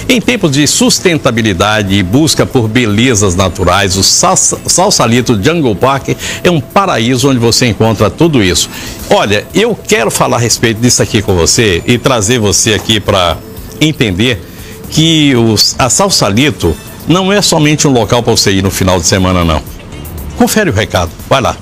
Em tempos de sustentabilidade e busca por belezas naturais, o Sausalito Jungle Park é um paraíso onde você encontra tudo isso. Olha, eu quero falar a respeito disso aqui com você e trazer você aqui para entender que a Sausalito não é somente um local para você ir no final de semana, não. Confere o recado, vai lá.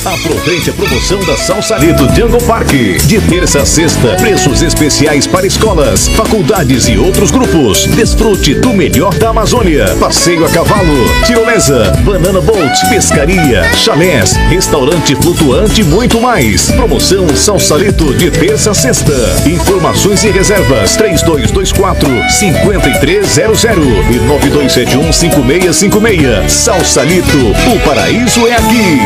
Aproveite a promoção da Sausalito Jungle Park. De terça a sexta, preços especiais para escolas, faculdades e outros grupos. Desfrute do melhor da Amazônia. Passeio a cavalo, tirolesa, banana boat, pescaria, chalés, restaurante flutuante e muito mais. Promoção Sausalito de terça a sexta. Informações e reservas 3224-5300 e 9271-5656. Sausalito, o paraíso é aqui.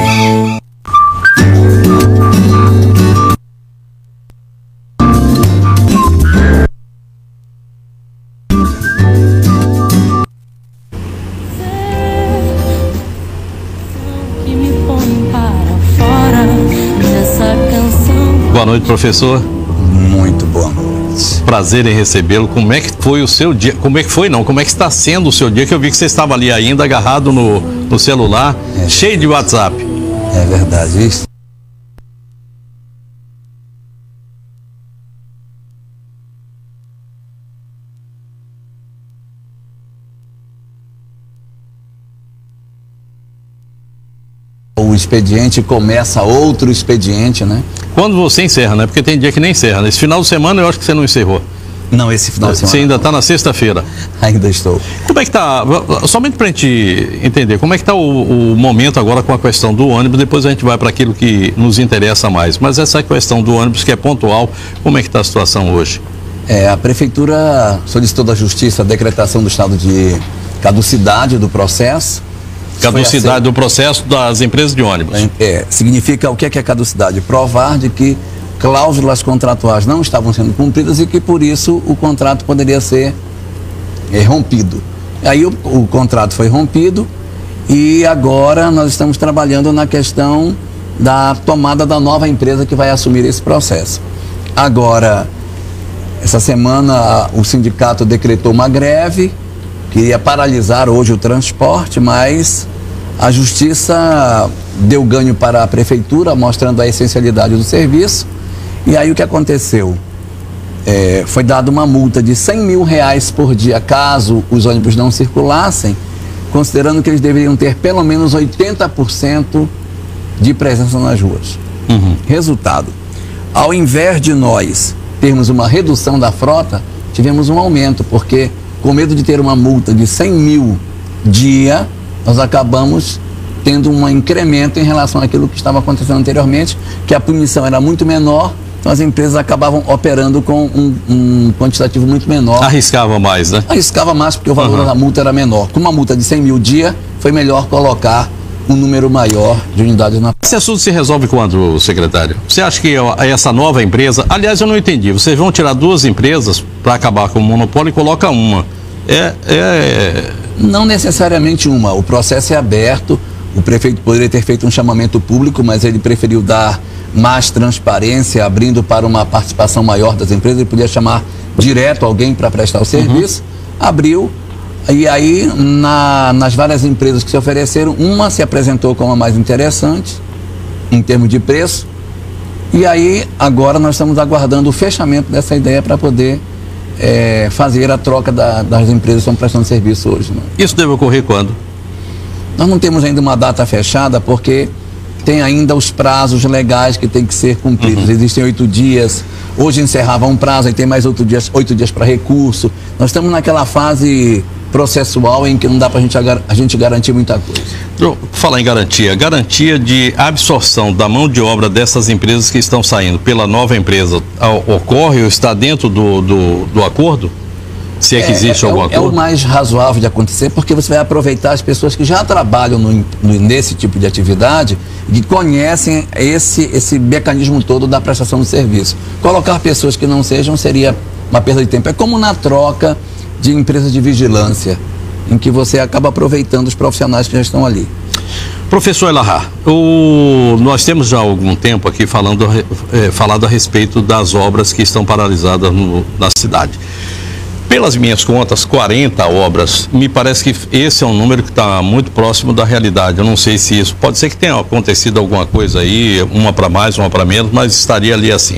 Boa noite, professor. Muito boa noite. Prazer em recebê-lo. Como é que foi o seu dia? Como é que foi, não? Como é que está sendo o seu dia? Que eu vi que você estava ali ainda, agarrado no celular, cheio de WhatsApp. É verdade isso. O expediente começa outro expediente, né? Quando você encerra, né? Porque tem dia que nem encerra. Nesse final de semana eu acho que você não encerrou. Não, esse final de semana. Você ainda está na sexta-feira. Ainda estou. Como é que está, somente para a gente entender, como é que está o momento agora com a questão do ônibus, depois a gente vai para aquilo que nos interessa mais. Mas essa questão do ônibus que é pontual, como é que está a situação hoje? A Prefeitura solicitou da Justiça a decretação do estado de caducidade do processo. Caducidade do processo das empresas de ônibus. Significa o que é caducidade? Provar de que cláusulas contratuais não estavam sendo cumpridas e que por isso o contrato poderia ser rompido. Aí o contrato foi rompido e agora nós estamos trabalhando na questão da tomada da nova empresa que vai assumir esse processo. Agora, essa semana o sindicato decretou uma greve, queria paralisar hoje o transporte, mas a Justiça deu ganho para a Prefeitura, mostrando a essencialidade do serviço. E aí o que aconteceu? Foi dada uma multa de R$100 mil por dia, caso os ônibus não circulassem, considerando que eles deveriam ter pelo menos 80% de presença nas ruas. Resultado, ao invés de nós termos uma redução da frota, tivemos um aumento, porque com medo de ter uma multa de 100 mil dia, nós acabamos tendo um incremento em relação àquilo que estava acontecendo anteriormente, que a punição era muito menor, então as empresas acabavam operando com um quantitativo muito menor. Arriscava mais, né? Arriscava mais porque o valor da multa era menor. Com uma multa de 100 mil dia, foi melhor colocar um número maior de unidades na... Esse assunto se resolve quando, secretário? Você acha que essa nova empresa... Aliás, eu não entendi. Vocês vão tirar duas empresas para acabar com o monopólio e coloca uma. Não necessariamente uma. O processo é aberto. O prefeito poderia ter feito um chamamento público, mas ele preferiu dar mais transparência, abrindo para uma participação maior das empresas. Ele podia chamar direto alguém para prestar o serviço. Abriu. E aí, nas várias empresas que se ofereceram, uma se apresentou como a mais interessante, em termos de preço. E aí, agora nós estamos aguardando o fechamento dessa ideia para poder fazer a troca das empresas que estão prestando serviço hoje. Né? Isso deve ocorrer quando? Nós não temos ainda uma data fechada, porque tem ainda os prazos legais que têm que ser cumpridos. Existem 8 dias. Hoje encerrava um prazo, aí tem mais 8 dias para recurso. Nós estamos naquela fase processual em que não dá para a gente garantir muita coisa. Falar em garantia de absorção da mão de obra dessas empresas que estão saindo pela nova empresa, ocorre ou está dentro do acordo? Se é que existe algum acordo? É o mais razoável de acontecer, porque você vai aproveitar as pessoas que já trabalham nesse tipo de atividade e que conhecem esse mecanismo todo da prestação de serviço. Colocar pessoas que não sejam seria uma perda de tempo. É como na troca de empresas de vigilância, em que você acaba aproveitando os profissionais que já estão ali. Professor Elahá, nós temos já há algum tempo aqui falado a respeito das obras que estão paralisadas na cidade. Pelas minhas contas, 40 obras. Me parece que esse é um número que está muito próximo da realidade. Eu não sei se isso... Pode ser que tenha acontecido alguma coisa aí, uma para mais, uma para menos, mas estaria ali assim.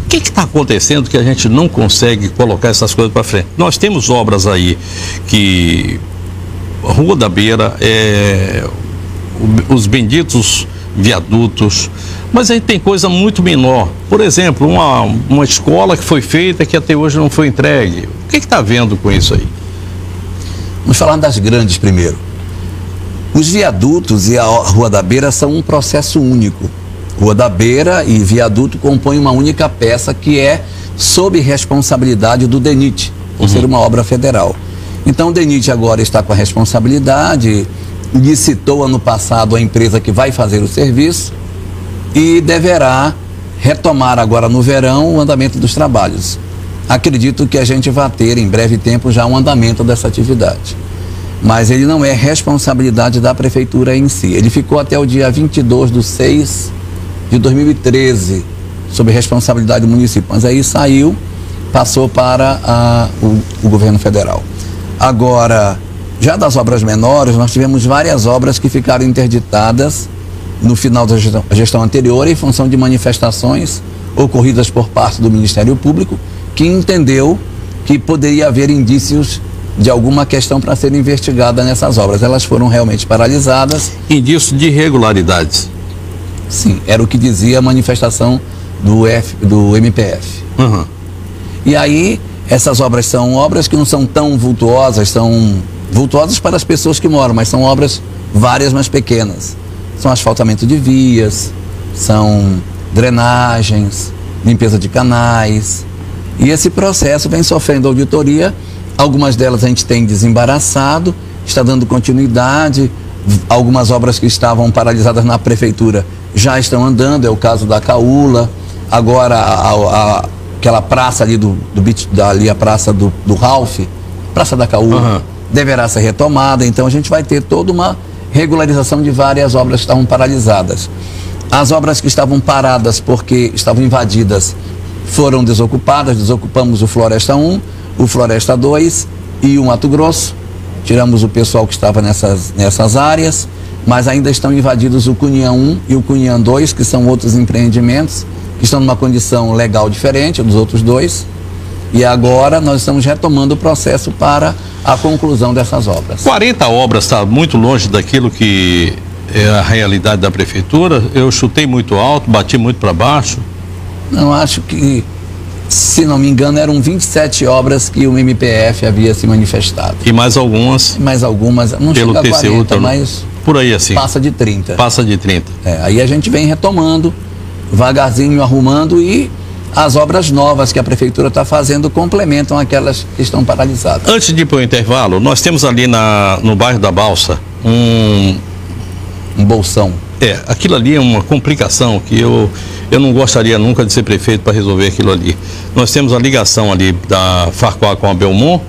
O que está acontecendo que a gente não consegue colocar essas coisas para frente? Nós temos obras aí que... Rua da Beira, os benditos viadutos, mas aí tem coisa muito menor. Por exemplo, uma escola que foi feita que até hoje não foi entregue. O que está vendo com isso aí? Vamos falar das grandes primeiro. Os viadutos e a Rua da Beira são um processo único. Rua da Beira e viaduto compõem uma única peça que é sob responsabilidade do DENIT, por ser uma obra federal. Então o DENIT agora está com a responsabilidade, licitou ano passado a empresa que vai fazer o serviço e deverá retomar agora no verão o andamento dos trabalhos. Acredito que a gente vai ter em breve tempo já um andamento dessa atividade. Mas ele não é responsabilidade da prefeitura em si. Ele ficou até o dia 22/6/2013 sob responsabilidade do município. Mas aí saiu, passou para o governo federal. Agora, já das obras menores, nós tivemos várias obras que ficaram interditadas no final da gestão anterior em função de manifestações ocorridas por parte do Ministério Público, que entendeu que poderia haver indícios de alguma questão para ser investigada nessas obras. Elas foram realmente paralisadas. Indício de irregularidades? Sim, era o que dizia a manifestação do MPF. E aí, essas obras são obras que não são tão vultuosas, são vultuosas para as pessoas que moram, mas são obras várias, mas pequenas. São asfaltamento de vias, são drenagens, limpeza de canais. E esse processo vem sofrendo auditoria. Algumas delas a gente tem desembaraçado, está dando continuidade. Algumas obras que estavam paralisadas na prefeitura já estão andando, é o caso da Caúla. Agora, aquela praça ali ali a praça do Ralph, Praça da Caúla, deverá ser retomada. Então a gente vai ter toda uma regularização de várias obras que estavam paralisadas. As obras que estavam paradas porque estavam invadidas foram desocupadas. Desocupamos o Floresta 1, o Floresta 2 e o Mato Grosso. Tiramos o pessoal que estava nessas áreas, mas ainda estão invadidos o Cunhã 1 e o Cunhã 2, que são outros empreendimentos que estão numa condição legal diferente dos outros dois. E agora nós estamos retomando o processo para a conclusão dessas obras. 40 obras está muito longe daquilo que é a realidade da prefeitura. Eu chutei muito alto, bati muito para baixo. Não, acho que, se não me engano, eram 27 obras que o MPF havia se manifestado. E mais algumas? Mais algumas, não pelo chega a 40, TCU, mas por aí assim. Passa de 30. Passa de 30. Aí a gente vem retomando, devagarzinho arrumando, e as obras novas que a prefeitura está fazendo complementam aquelas que estão paralisadas. Antes de ir para o intervalo, nós temos ali no bairro da Balsa um bolsão. Aquilo ali é uma complicação que eu não gostaria nunca de ser prefeito para resolver aquilo ali. Nós temos a ligação ali da Farquhar com a Belmont.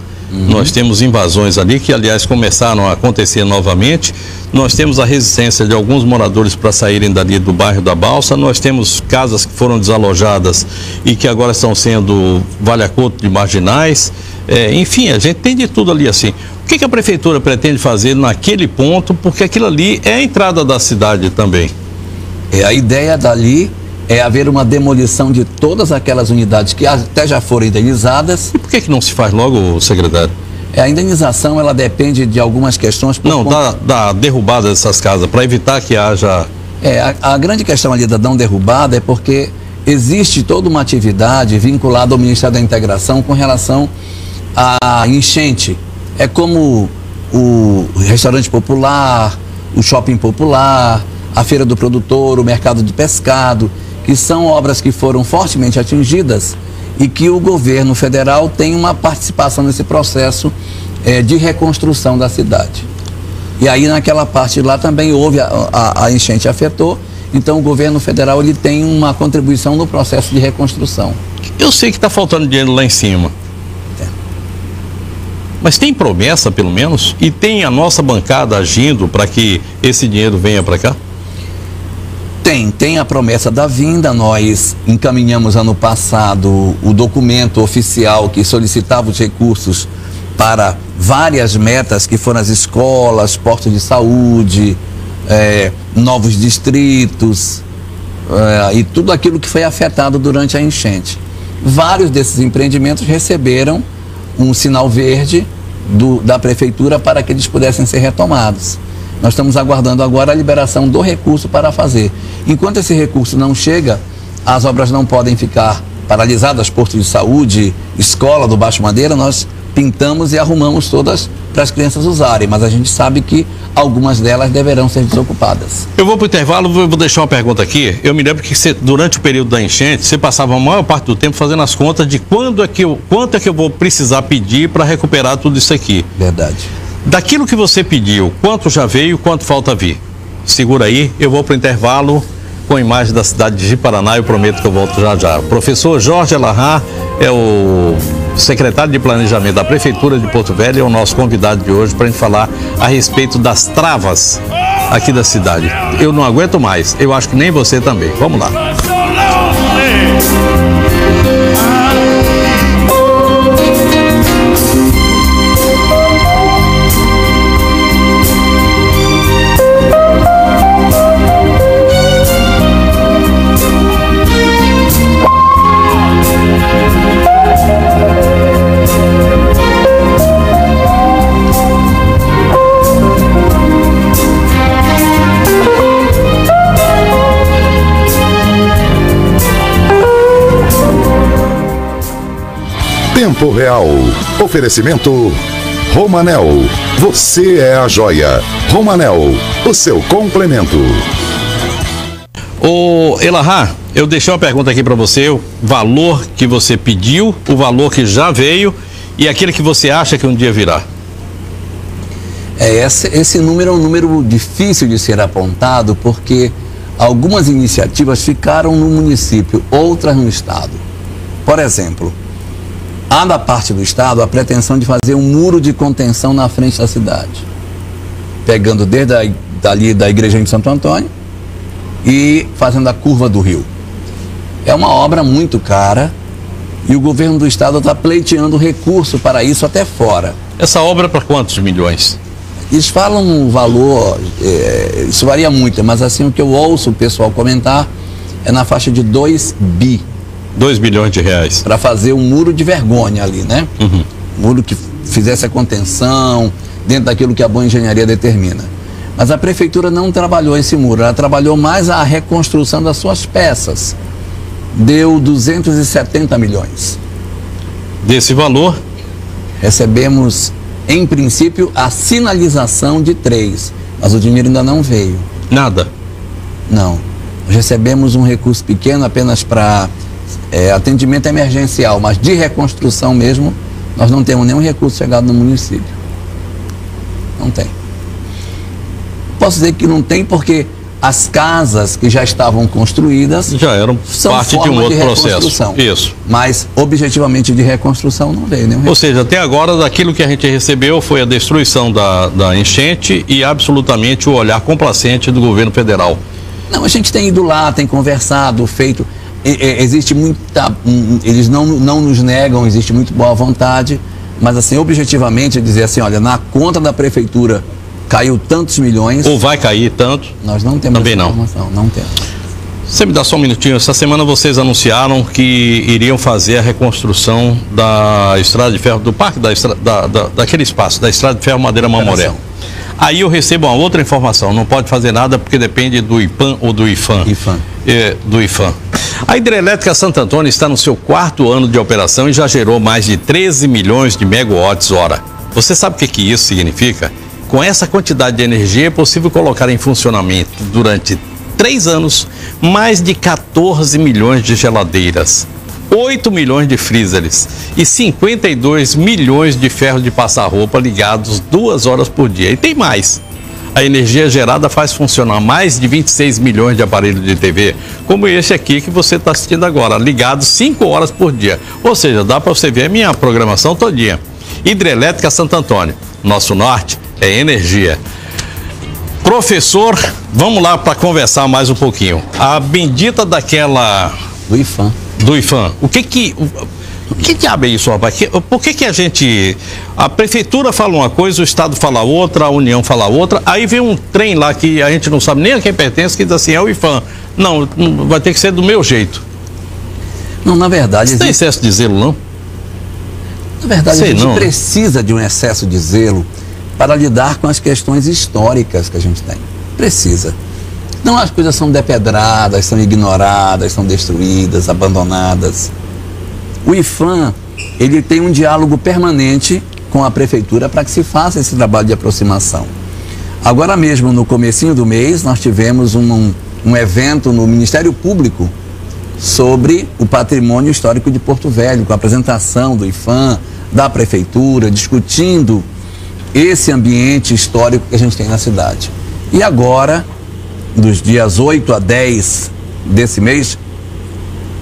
Nós temos invasões ali que, aliás, começaram a acontecer novamente. Nós temos a resistência de alguns moradores para saírem dali do bairro da Balsa. Nós temos casas que foram desalojadas e que agora estão sendo valha-couto de marginais. Enfim, a gente tem de tudo ali assim. O que a prefeitura pretende fazer naquele ponto? Porque aquilo ali é a entrada da cidade também. A ideia dali é haver uma demolição de todas aquelas unidades que até já foram indenizadas. E por que não se faz logo, secretário? A indenização, ela depende de algumas questões. Da derrubada dessas casas, para evitar que haja... A grande questão ali da não derrubada é porque existe toda uma atividade vinculada ao Ministério da Integração com relação à enchente. É como o restaurante popular, o shopping popular, a feira do produtor, o mercado de pescado, que são obras que foram fortemente atingidas e que o governo federal tem uma participação nesse processo de reconstrução da cidade. E aí naquela parte lá também houve, a enchente afetou, então o governo federal ele tem uma contribuição no processo de reconstrução. Eu sei que está faltando dinheiro lá em cima. Mas tem promessa, pelo menos? E tem a nossa bancada agindo para que esse dinheiro venha para cá? Tem a promessa da vinda. Nós encaminhamos ano passado o documento oficial que solicitava os recursos para várias metas, que foram as escolas, postos de saúde, novos distritos e tudo aquilo que foi afetado durante a enchente. Vários desses empreendimentos receberam um sinal verde da prefeitura para que eles pudessem ser retomados. Nós estamos aguardando agora a liberação do recurso para fazer. Enquanto esse recurso não chega, as obras não podem ficar paralisadas. Postos de saúde, escola do Baixo Madeira, nós pintamos e arrumamos todas para as crianças usarem, mas a gente sabe que algumas delas deverão ser desocupadas. Eu vou para o intervalo, vou deixar uma pergunta aqui. Eu me lembro que durante o período da enchente, você passava a maior parte do tempo fazendo as contas de quanto é que eu vou precisar pedir para recuperar tudo isso aqui. Verdade. Daquilo que você pediu, quanto já veio, quanto falta vir? Segura aí, eu vou para o intervalo com a imagem da cidade de Ji-Paraná, eu prometo que eu volto já já. O professor Jorge Elahá é o secretário de Planejamento da Prefeitura de Porto Velho, é o nosso convidado de hoje para a gente falar a respeito das travas aqui da cidade. Eu não aguento mais, eu acho que nem você também. Vamos lá. Tempo Real. Oferecimento Romanel. Você é a joia. Romanel, o seu complemento. Ô Elahá, eu deixei uma pergunta aqui para você, o valor que você pediu, o valor que já veio e aquele que você acha que um dia virá. Esse número é um número difícil de ser apontado, porque algumas iniciativas ficaram no município, outras no estado. Por exemplo, há da parte do estado a pretensão de fazer um muro de contenção na frente da cidade, pegando desde dali da igrejinha de Santo Antônio e fazendo a curva do rio. É uma obra muito cara e o governo do estado está pleiteando recurso para isso até fora. Essa obra é para quantos milhões? Eles falam um valor, isso varia muito, mas assim o que eu ouço o pessoal comentar é na faixa de 2 bi. 2 bilhões de reais. Para fazer um muro de vergonha ali, né? Uhum. Muro que fizesse a contenção dentro daquilo que a boa engenharia determina. Mas a prefeitura não trabalhou esse muro, ela trabalhou mais a reconstrução das suas peças. Deu 270 milhões. Desse valor? Recebemos, em princípio, a sinalização de 3, mas o dinheiro ainda não veio. Nada? Não. Recebemos um recurso pequeno apenas para atendimento emergencial, mas de reconstrução mesmo, nós não temos nenhum recurso chegado no município. Não tem. Posso dizer que não tem porque as casas que já estavam construídas já eram parte de um outro processo. Isso. Mas objetivamente de reconstrução não veio nenhum recurso. Ou seja, até agora daquilo que a gente recebeu foi a destruição da enchente e absolutamente o olhar complacente do governo federal. Não, a gente tem ido lá, tem conversado, feito. Existe muita. Eles não nos negam, existe muito boa vontade, mas assim, objetivamente, dizer assim, olha, na conta da prefeitura caiu tantos milhões. Ou vai cair tanto? Nós não temos também essa informação, não temos. Você me dá só um minutinho. Essa semana vocês anunciaram que iriam fazer a reconstrução da estrada de ferro, do parque daquele espaço, da estrada de ferro Madeira Mamoré. Aí eu recebo uma outra informação, não pode fazer nada porque depende do IPAM ou do IFAM. Do IFAM. A Hidrelétrica Santo Antônio está no seu 4º ano de operação e já gerou mais de 13 milhões de megawatts-hora. Você sabe o que isso significa? Com essa quantidade de energia é possível colocar em funcionamento durante 3 anos mais de 14 milhões de geladeiras, 8 milhões de freezers e 52 milhões de ferros de passar roupa ligados 2 horas por dia. E tem mais. A energia gerada faz funcionar mais de 26 milhões de aparelhos de TV, como esse aqui que você está assistindo agora, ligado 5 horas por dia. Ou seja, dá para você ver a minha programação todinha. Hidrelétrica Santo Antônio. Nosso norte é energia. Professor, vamos lá para conversar mais um pouquinho. A bendita daquela... Do IFAM. Do IFAM. O que diabo é isso, rapaz? Por que a gente... A prefeitura fala uma coisa, o Estado fala outra, a União fala outra, aí vem um trem lá que a gente não sabe nem a quem pertence, que diz assim, é o IFAM. Não, vai ter que ser do meu jeito. Não, na verdade... Você tem excesso de zelo, não? Na verdade, a gente precisa de um excesso de zelo para lidar com as questões históricas que a gente tem. Precisa. Não, as coisas são depedradas, são ignoradas, são destruídas, abandonadas. O IFAM, ele tem um diálogo permanente com a prefeitura para que se faça esse trabalho de aproximação. Agora mesmo, no comecinho do mês, nós tivemos um evento no Ministério Público sobre o patrimônio histórico de Porto Velho, com a apresentação do IFAM, da prefeitura, discutindo esse ambiente histórico que a gente tem na cidade. E agora, dos dias 8 a 10 desse mês,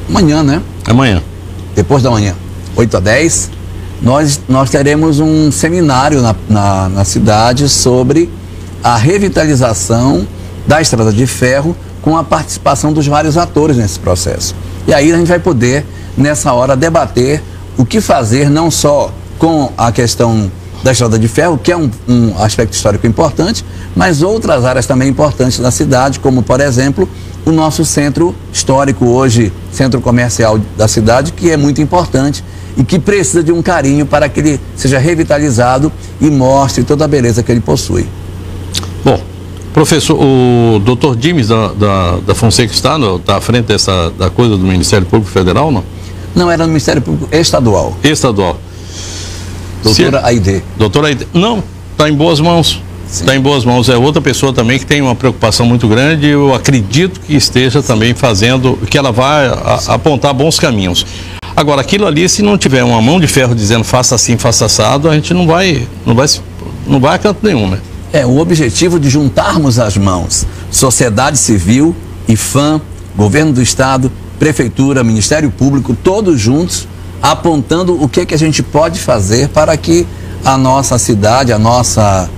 amanhã, né? Amanhã. Depois da manhã, 8 a 10, nós teremos um seminário na cidade sobre a revitalização da Estrada de Ferro com a participação dos vários atores nesse processo. E aí a gente vai poder, nessa hora, debater o que fazer, não só com a questão da Estrada de Ferro, que é um aspecto histórico importante, mas outras áreas também importantes da cidade, como, por exemplo, o nosso centro histórico hoje, centro comercial da cidade, que é muito importante e que precisa de um carinho para que ele seja revitalizado e mostre toda a beleza que ele possui. Bom, professor, o doutor Dimes da Fonseca está à frente da coisa do Ministério Público Federal, não? Não, era no Ministério Público Estadual. Estadual. Doutora Aide. Doutora Aide. Não, está em boas mãos. Está em boas mãos. É outra pessoa também que tem uma preocupação muito grande. Eu acredito que esteja também fazendo, que ela vai apontar bons caminhos. Agora, aquilo ali, se não tiver uma mão de ferro dizendo faça assim, faça assado, a gente não vai a canto nenhum, né? É o objetivo de juntarmos as mãos. Sociedade Civil, IFAM, Governo do Estado, Prefeitura, Ministério Público, todos juntos, apontando o que a gente pode fazer para que a nossa cidade, a nossa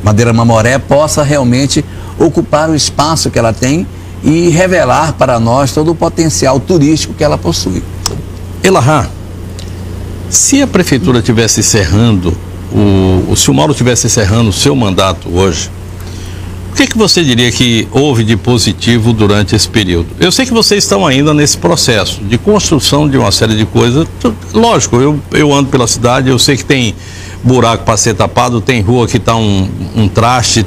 Madeira Mamoré possa realmente ocupar o espaço que ela tem e revelar para nós todo o potencial turístico que ela possui. Elahá, se a prefeitura estivesse encerrando, se o Mauro estivesse encerrando o seu mandato hoje, o que você diria que houve de positivo durante esse período? Eu sei que vocês estão ainda nesse processo de construção de uma série de coisas. Lógico, eu ando pela cidade, eu sei que tem buraco para ser tapado, tem rua que está um traste,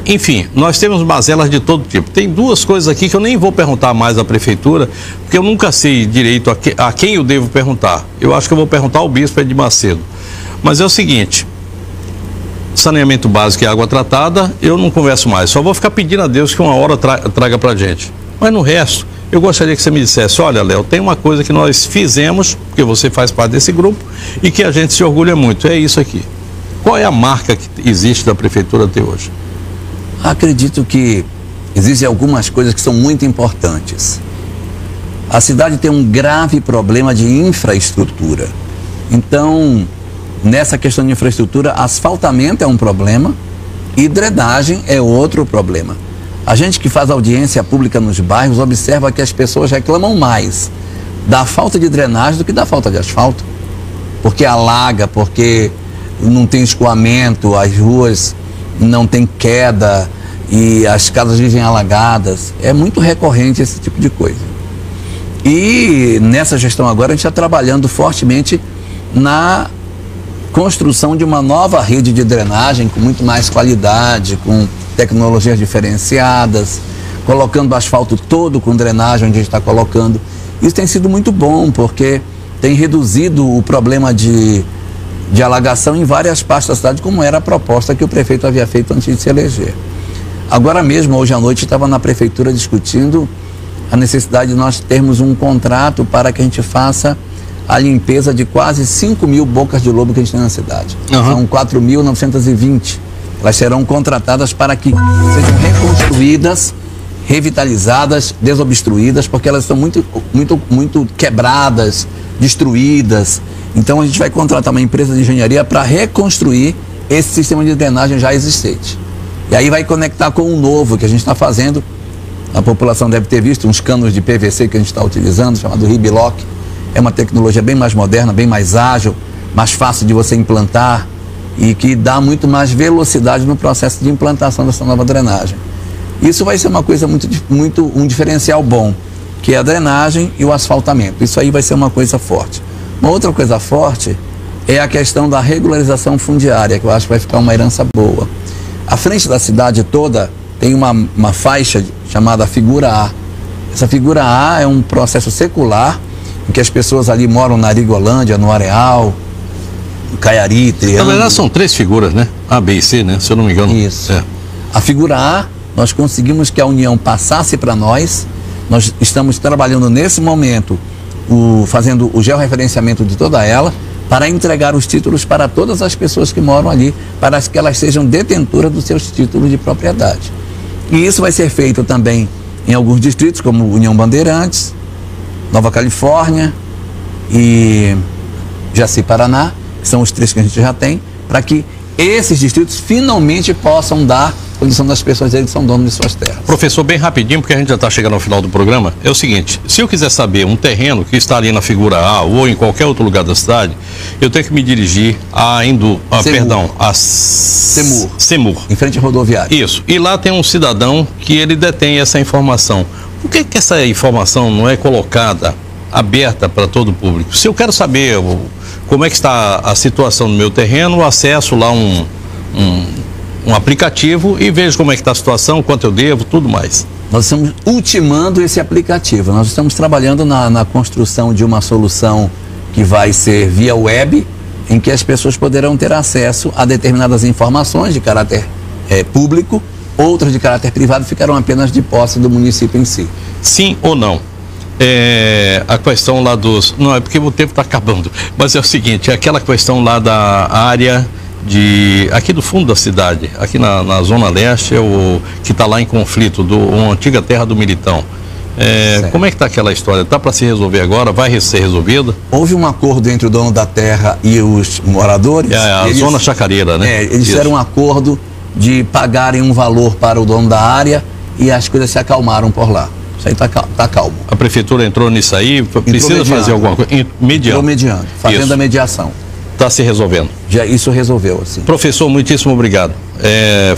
enfim, nós temos mazelas de todo tipo. Tem duas coisas aqui que eu nem vou perguntar mais à prefeitura, porque eu nunca sei direito a quem eu devo perguntar. Eu acho que eu vou perguntar ao bispo de Macedo. Mas é o seguinte, saneamento básico e água tratada, eu não converso mais. Só vou ficar pedindo a Deus que uma hora traga pra gente. Mas no resto, eu gostaria que você me dissesse, olha, Léo, tem uma coisa que nós fizemos, porque você faz parte desse grupo, e que a gente se orgulha muito, é isso aqui. Qual é a marca que existe da prefeitura até hoje? Acredito que existem algumas coisas que são muito importantes. A cidade tem um grave problema de infraestrutura. Então, nessa questão de infraestrutura, asfaltamento é um problema e drenagem é outro problema. A gente que faz audiência pública nos bairros observa que as pessoas reclamam mais da falta de drenagem do que da falta de asfalto. Porque alaga, porque não tem escoamento, as ruas não tem queda e as casas vivem alagadas. É muito recorrente esse tipo de coisa. E nessa gestão agora a gente está trabalhando fortemente na construção de uma nova rede de drenagem com muito mais qualidade, com tecnologias diferenciadas, colocando o asfalto todo com drenagem onde a gente está colocando. Isso tem sido muito bom, porque tem reduzido o problema de alagação em várias partes da cidade, como era a proposta que o prefeito havia feito antes de se eleger. Agora mesmo, hoje à noite, estava na prefeitura discutindo a necessidade de nós termos um contrato para que a gente faça a limpeza de quase 5.000 bocas de lobo que a gente tem na cidade. São 4.920. Elas serão contratadas para que sejam reconstruídas, revitalizadas, desobstruídas, porque elas estão muito quebradas, destruídas. Então a gente vai contratar uma empresa de engenharia para reconstruir esse sistema de drenagem já existente. E aí vai conectar com o novo que a gente está fazendo. A população deve ter visto uns canos de PVC que a gente está utilizando, chamado Riblock. É uma tecnologia bem mais moderna, bem mais ágil, mais fácil de você implantar e que dá muito mais velocidade no processo de implantação dessa nova drenagem. Isso vai ser uma coisa um diferencial bom, que é a drenagem e o asfaltamento. Isso aí vai ser uma coisa forte. Uma outra coisa forte é a questão da regularização fundiária, que eu acho que vai ficar uma herança boa. À frente da cidade toda tem uma faixa chamada figura A. Essa figura A é um processo secular em que as pessoas ali moram na Arigolândia, no Areal, no Caiari, Triângulo. Na verdade são 3 figuras, né? A, B e C, né? Se eu não me engano. Isso. A figura A, nós conseguimos que a União passasse para nós. Nós estamos trabalhando nesse momento, fazendo o georreferenciamento de toda ela, para entregar os títulos para todas as pessoas que moram ali, para que elas sejam detentoras dos seus títulos de propriedade. E isso vai ser feito também em alguns distritos, como União Bandeirantes, Nova Califórnia e Jaci Paraná, que são os 3 que a gente já tem, para que esses distritos finalmente possam dar condição das pessoas que são donos de suas terras. Professor, bem rapidinho, porque a gente já está chegando ao final do programa, é o seguinte, se eu quiser saber um terreno que está ali na figura A ou em qualquer outro lugar da cidade, eu tenho que me dirigir a Semur. Em frente à rodoviária. Isso, e lá tem um cidadão que ele detém essa informação. Por que essa informação não é colocada, aberta para todo o público? Se eu quero saber como é que está a situação no meu terreno, eu acesso lá um aplicativo e vejo como é que está a situação, quanto eu devo, tudo mais. Nós estamos ultimando esse aplicativo. Nós estamos trabalhando na construção de uma solução que vai ser via web, em que as pessoas poderão ter acesso a determinadas informações de caráter público, outras de caráter privado ficarão apenas de posse do município em si. Sim ou não? A questão lá dos... Não, é porque o tempo está acabando, mas é o seguinte, é aquela questão lá da área aqui do fundo da cidade, aqui na Zona Leste, que está lá em conflito, uma antiga terra do Militão. Como é que está aquela história? Está para se resolver agora? Vai ser resolvida? Houve um acordo entre o dono da terra e os moradores. Zona chacareira, né? Eles fizeram um acordo de pagarem um valor para o dono da área e as coisas se acalmaram por lá. Isso aí está calmo. A prefeitura entrou nisso aí? Precisa fazer alguma coisa? Mediando, fazendo a mediação. Está se resolvendo? Isso resolveu, assim. Professor, muitíssimo obrigado.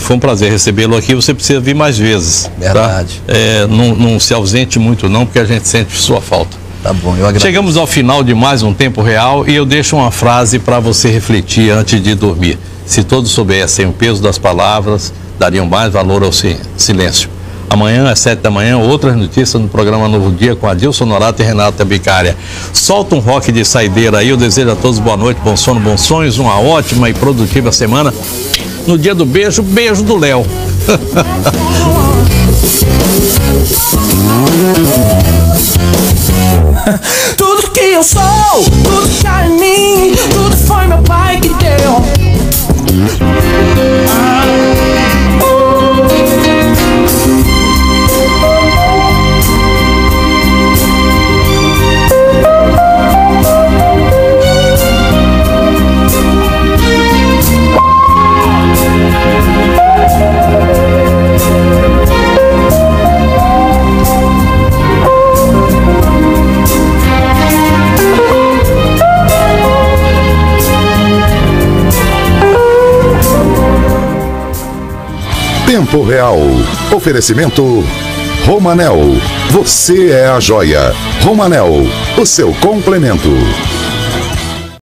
Foi um prazer recebê-lo aqui. Você precisa vir mais vezes. Verdade. Tá? Não se ausente muito não, porque a gente sente sua falta. Tá bom, eu agradeço. Chegamos ao final de mais um Tempo Real e eu deixo uma frase para você refletir antes de dormir. Se todos soubessem o peso das palavras, dariam mais valor ao silêncio. Amanhã, às 7 da manhã, outras notícias no programa Novo Dia com Adilson Norato e Renata Bicária. Solta um rock de saideira aí. Eu desejo a todos boa noite, bom sono, bons sonhos, uma ótima e produtiva semana. No dia do beijo, beijo do Léo. Tudo que eu sou, tudo que há em mim, tudo foi meu pai que deu. Tempo Real. Oferecimento Romanel. Você é a joia. Romanel, o seu complemento.